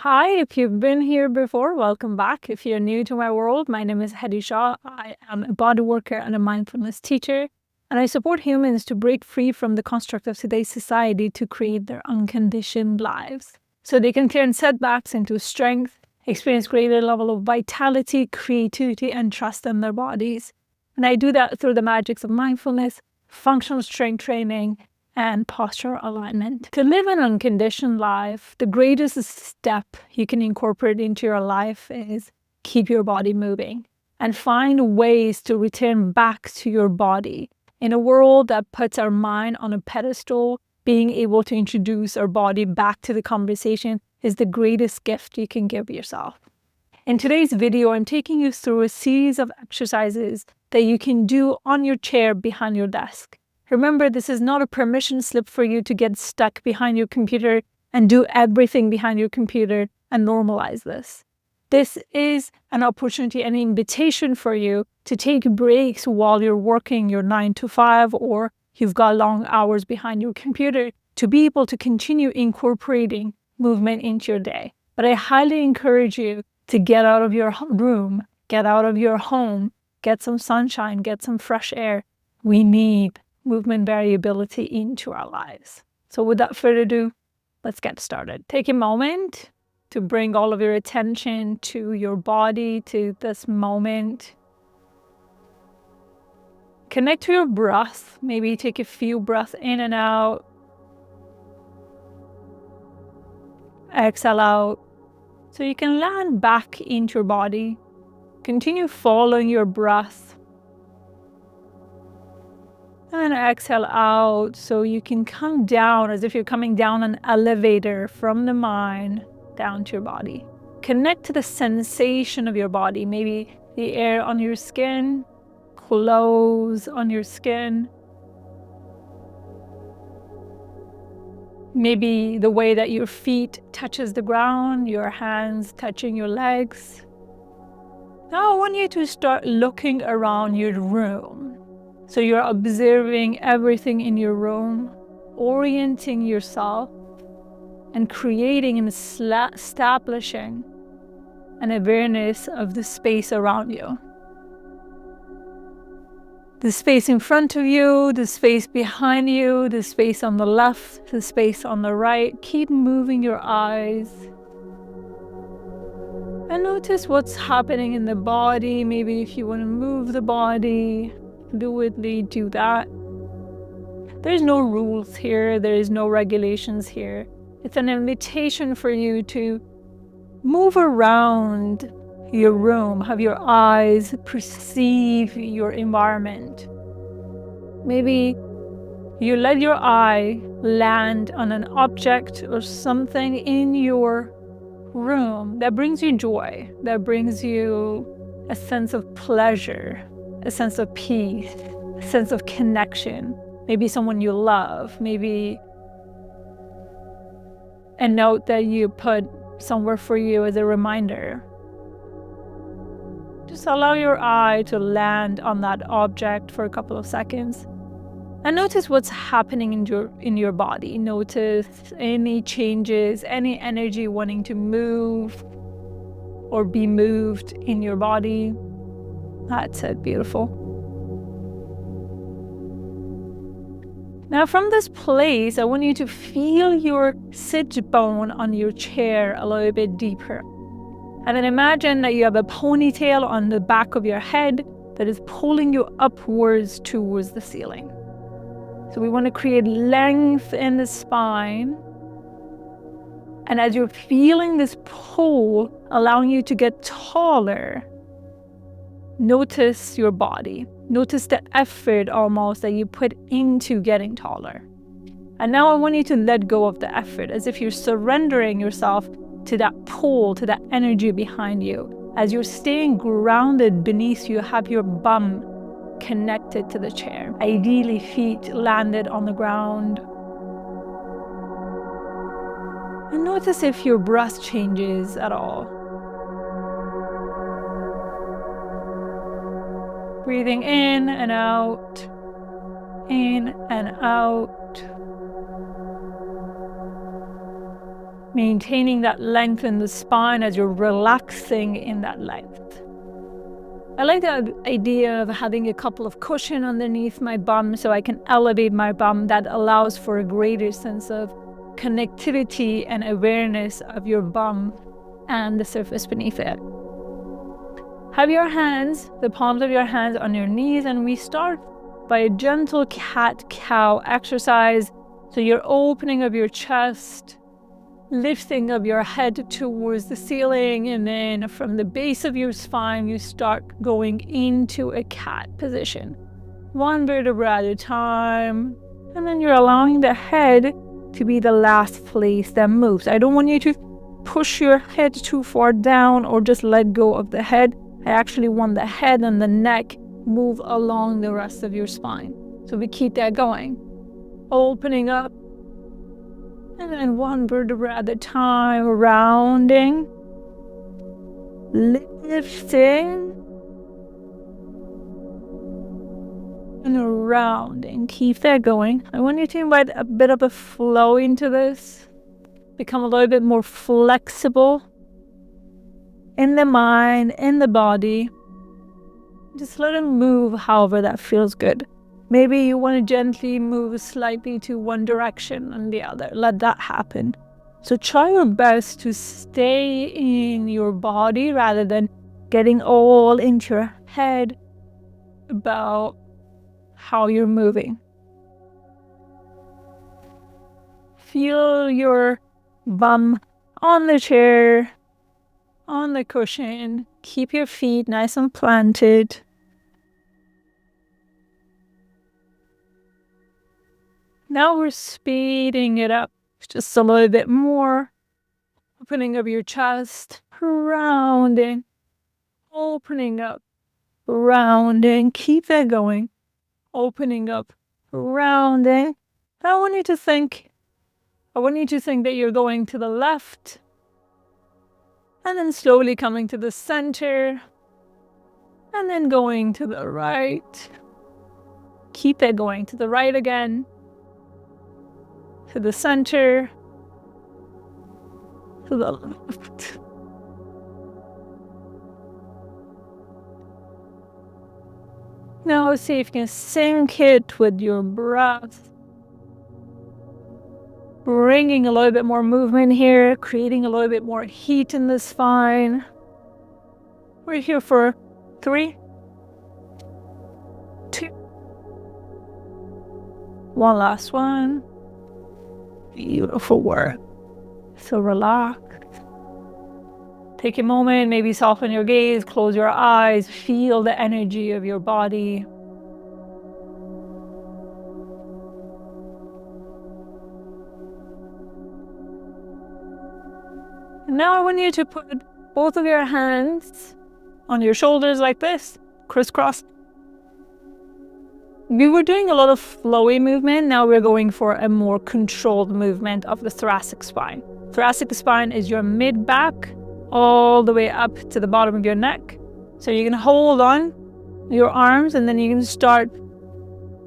Hi, if you've been here before, welcome back. If you're new to my world, my name is Hedy Shah. I am a body worker and a mindfulness teacher, and I support humans to break free from the construct of today's society to create their unconditioned lives. So they can turn setbacks into strength, experience greater level of vitality, creativity, and trust in their bodies. And I do that through the magics of mindfulness, functional strength training, and posture alignment. To live an unconditioned life, the greatest step you can incorporate into your life is keep your body moving and find ways to return back to your body. In a world that puts our mind on a pedestal, being able to introduce our body back to the conversation is the greatest gift you can give yourself. In today's video, I'm taking you through a series of exercises that you can do on your chair behind your desk. Remember, this is not a permission slip for you to get stuck behind your computer and do everything behind your computer and normalize this. This is an opportunity, an invitation for you to take breaks while you're working your 9 to 5 or you've got long hours behind your computer to be able to continue incorporating movement into your day. But I highly encourage you to get out of your room, get out of your home, get some sunshine, get some fresh air. We need movement variability into our lives. So without further ado, let's get started. Take a moment to bring all of your attention to your body, to this moment. Connect to your breath. Maybe take a few breaths in and out. Exhale out. So you can land back into your body. Continue following your breath. And exhale out so you can come down as if you're coming down an elevator from the mind down to your body. Connect to the sensation of your body, maybe the air on your skin, clothes on your skin, maybe the way that your feet touches the ground, your hands touching your legs. Now I want you to start looking around your room. So you're observing everything in your room, orienting yourself, and creating and establishing an awareness of the space around you. The space in front of you, the space behind you, the space on the left, the space on the right. Keep moving your eyes. And notice what's happening in the body. Maybe if you want to move the body, fluidly do that. There's no rules here. There is no regulations here. It's an invitation for you to move around your room, have your eyes perceive your environment. Maybe you let your eye land on an object or something in your room that brings you joy, that brings you a sense of pleasure, a sense of peace, a sense of connection. Maybe someone you love, maybe a note that you put somewhere for you as a reminder. Just allow your eye to land on that object for a couple of seconds and notice what's happening in your body. Notice any changes, any energy wanting to move or be moved in your body. That's it, beautiful. Now from this place, I want you to feel your sit bone on your chair a little bit deeper. And then imagine that you have a ponytail on the back of your head that is pulling you upwards towards the ceiling. So we want to create length in the spine. And as you're feeling this pull, allowing you to get taller, notice your body. Notice the effort almost that you put into getting taller. And now I want you to let go of the effort as if you're surrendering yourself to that pull, to that energy behind you. As you're staying grounded beneath you, have your bum connected to the chair. Ideally, feet landed on the ground. And notice if your breath changes at all. Breathing in and out, in and out. Maintaining that length in the spine as you're relaxing in that length. I like the idea of having a couple of cushions underneath my bum so I can elevate my bum. That allows for a greater sense of connectivity and awareness of your bum and the surface beneath it. Have your hands, the palms of your hands on your knees, and we start by a gentle cat-cow exercise. So you're opening up your chest, lifting up your head towards the ceiling, and then from the base of your spine, you start going into a cat position. One vertebra at a time, and then you're allowing the head to be the last place that moves. I don't want you to push your head too far down or just let go of the head. I actually want the head and the neck move along the rest of your spine. So we keep that going. Opening up. And then one vertebra at a time, rounding, lifting, and rounding. Keep that going. I want you to invite a bit of a flow into this. Become a little bit more flexible in the mind, in the body. Just let it move however that feels good. Maybe you want to gently move slightly to one direction and the other. Let that happen. So try your best to stay in your body rather than getting all into your head about how you're moving. Feel your bum on the chair, on the cushion. Keep your feet nice and planted. Now we're speeding it up just a little bit more. Opening up your chest, rounding, opening up, rounding. Keep that going. Opening up, rounding. I want you to think that you're going to the left, and then slowly coming to the center, and then going to the right. Keep it going to the right again, to the center, to the left. Now see if you can sync it with your breath. Bringing a little bit more movement here, creating a little bit more heat in the spine. We're here for 3, 2, 1 last one. Beautiful work. So relax. Take a moment, maybe soften your gaze, close your eyes, feel the energy of your body. And now I want you to put both of your hands on your shoulders like this, crisscross. We were doing a lot of flowy movement. Now we're going for a more controlled movement of the thoracic spine. Thoracic spine is your mid-back all the way up to the bottom of your neck. So you can hold on your arms and then you can start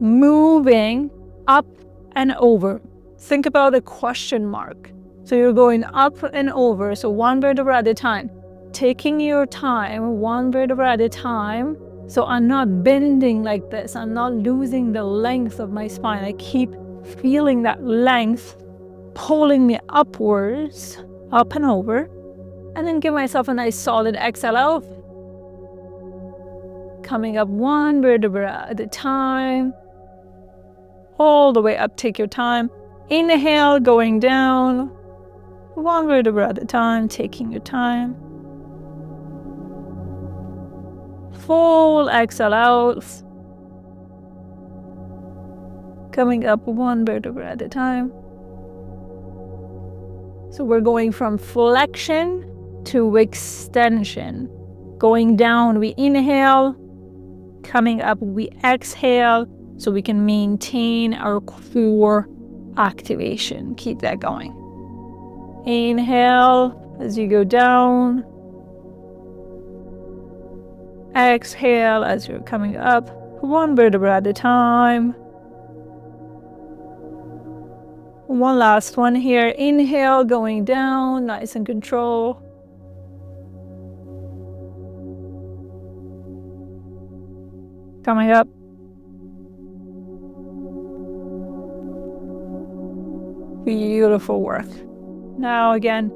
moving up and over. Think about a question mark. So you're going up and over, so one vertebra at a time. Taking your time, one vertebra at a time. So I'm not bending like this. I'm not losing the length of my spine. I keep feeling that length pulling me upwards, up and over. And then give myself a nice solid exhale out. Coming up one vertebra at a time. All the way up, take your time. Inhale, going down. One vertebra at a time, taking your time. Full exhale out. Coming up one vertebra at a time. So we're going from flexion to extension. Going down, we inhale. Coming up, we exhale so we can maintain our core activation. Keep that going. Inhale as you go down. Exhale as you're coming up, one vertebra at a time. One last one here. Inhale, going down, nice and control. Coming up. Beautiful work. Now again,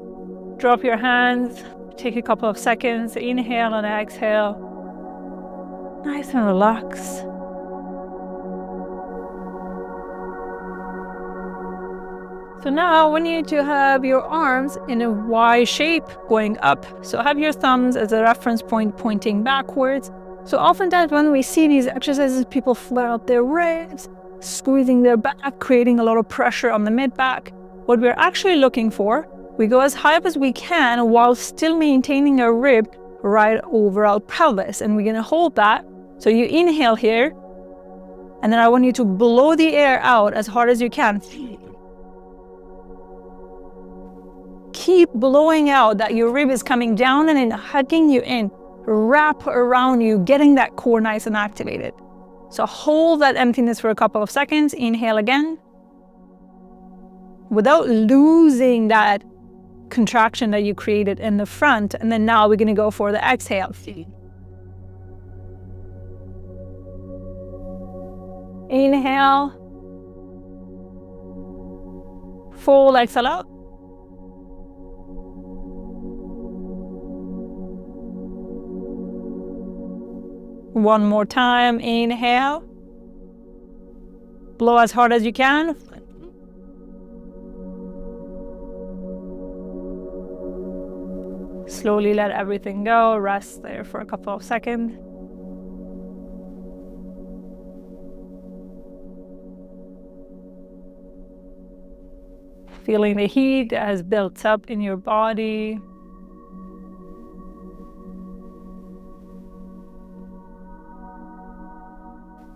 drop your hands, take a couple of seconds, inhale and exhale. Nice and relax. So now we need to have your arms in a Y shape going up. So have your thumbs as a reference point pointing backwards. So oftentimes when we see these exercises, people flare out their ribs, squeezing their back, creating a lot of pressure on the mid-back. What we're actually looking for, we go as high up as we can while still maintaining our rib right over our pelvis. And we're going to hold that. So you inhale here, and then I want you to blow the air out as hard as you can. Keep blowing out that your rib is coming down and then hugging you in. Wrap around you, getting that core nice and activated. So hold that emptiness for a couple of seconds. Inhale again. Without losing that contraction that you created in the front. And then now we're going to go for the exhale. Inhale. Full exhale out. One more time, inhale. Blow as hard as you can. Slowly let everything go. Rest there for a couple of seconds. Feeling the heat that has built up in your body.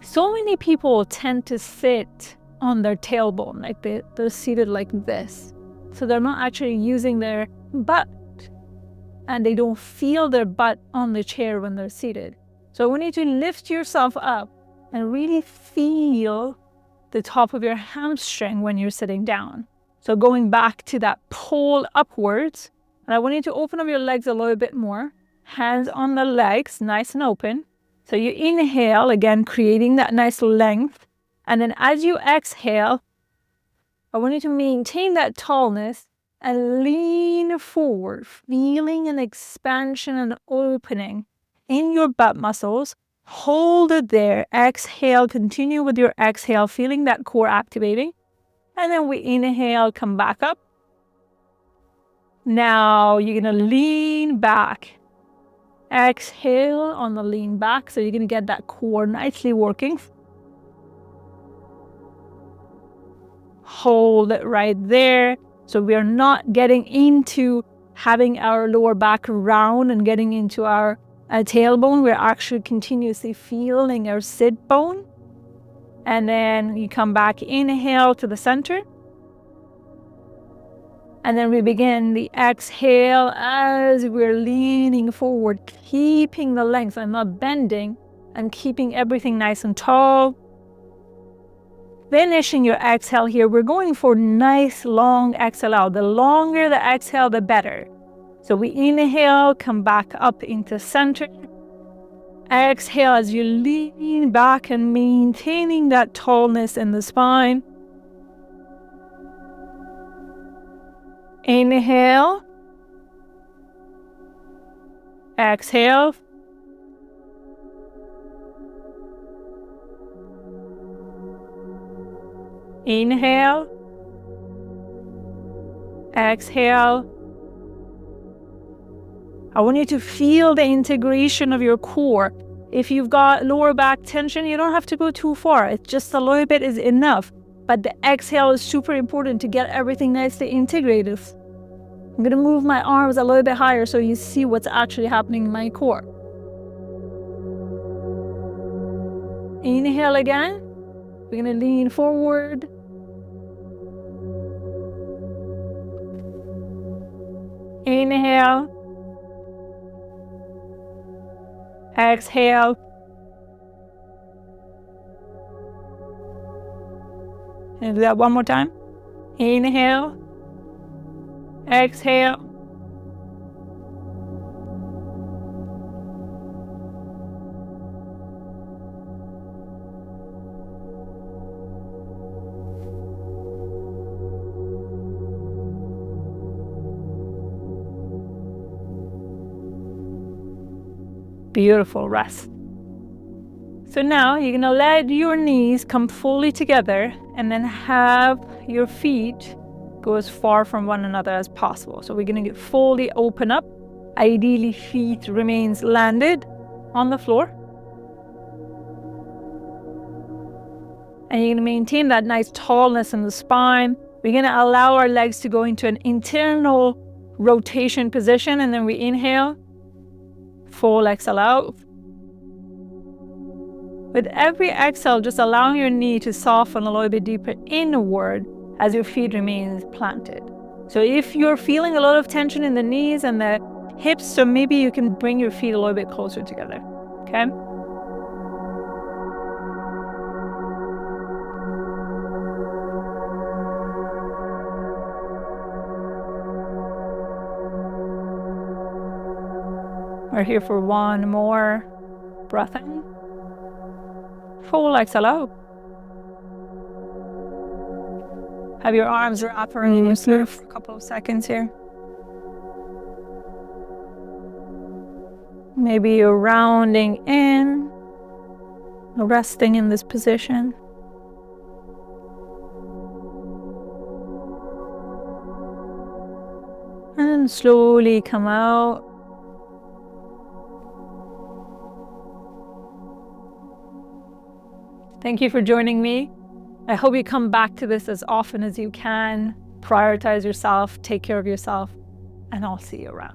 So many people tend to sit on their tailbone, like they're seated like this. So they're not actually using their butt, and they don't feel their butt on the chair when they're seated. So we need to lift yourself up and really feel the top of your hamstring when you're sitting down. So going back to that pull upwards, and I want you to open up your legs a little bit more. Hands on the legs, nice and open. So you inhale, again, creating that nice length. And then as you exhale, I want you to maintain that tallness and lean forward, feeling an expansion and opening in your butt muscles. Hold it there. Exhale, continue with your exhale, feeling that core activating. And then we inhale, come back up. Now you're going to lean back. Exhale on the lean back, so you're going to get that core nicely working. Hold it right there. So we are not getting into having our lower back round and getting into our tailbone. We're actually continuously feeling our sit bone. And then you come back, inhale to the center. And then we begin the exhale as we're leaning forward, keeping the length. I'm not bending. I'm keeping everything nice and tall. Finishing your exhale here, we're going for nice long exhale out. The longer the exhale, the better. So we inhale, come back up into center. Exhale as you lean back and maintaining that tallness in the spine. Inhale. Exhale. Inhale. Exhale. I want you to feel the integration of your core. If you've got lower back tension, you don't have to go too far. It's just a little bit is enough. But the exhale is super important to get everything nicely integrated. I'm going to move my arms a little bit higher so you see what's actually happening in my core. Inhale again. We're going to lean forward. Inhale. Exhale. And do that one more time. Inhale. Exhale. Beautiful rest. So now you're going to let your knees come fully together and then have your feet go as far from one another as possible. So we're going to get fully open up. Ideally, feet remains landed on the floor. And you're going to maintain that nice tallness in the spine. We're going to allow our legs to go into an internal rotation position, and then we inhale. Full exhale out. With every exhale, just allowing your knee to soften a little bit deeper inward as your feet remain planted. So if you're feeling a lot of tension in the knees and the hips, so maybe you can bring your feet a little bit closer together, okay? We're here for one more breath in. Full exhale out. Have your arms wrapped around yourself for a couple of seconds here. Maybe you're rounding in, resting in this position. And slowly come out. Thank you for joining me. I hope you come back to this as often as you can. Prioritize yourself, take care of yourself, and I'll see you around.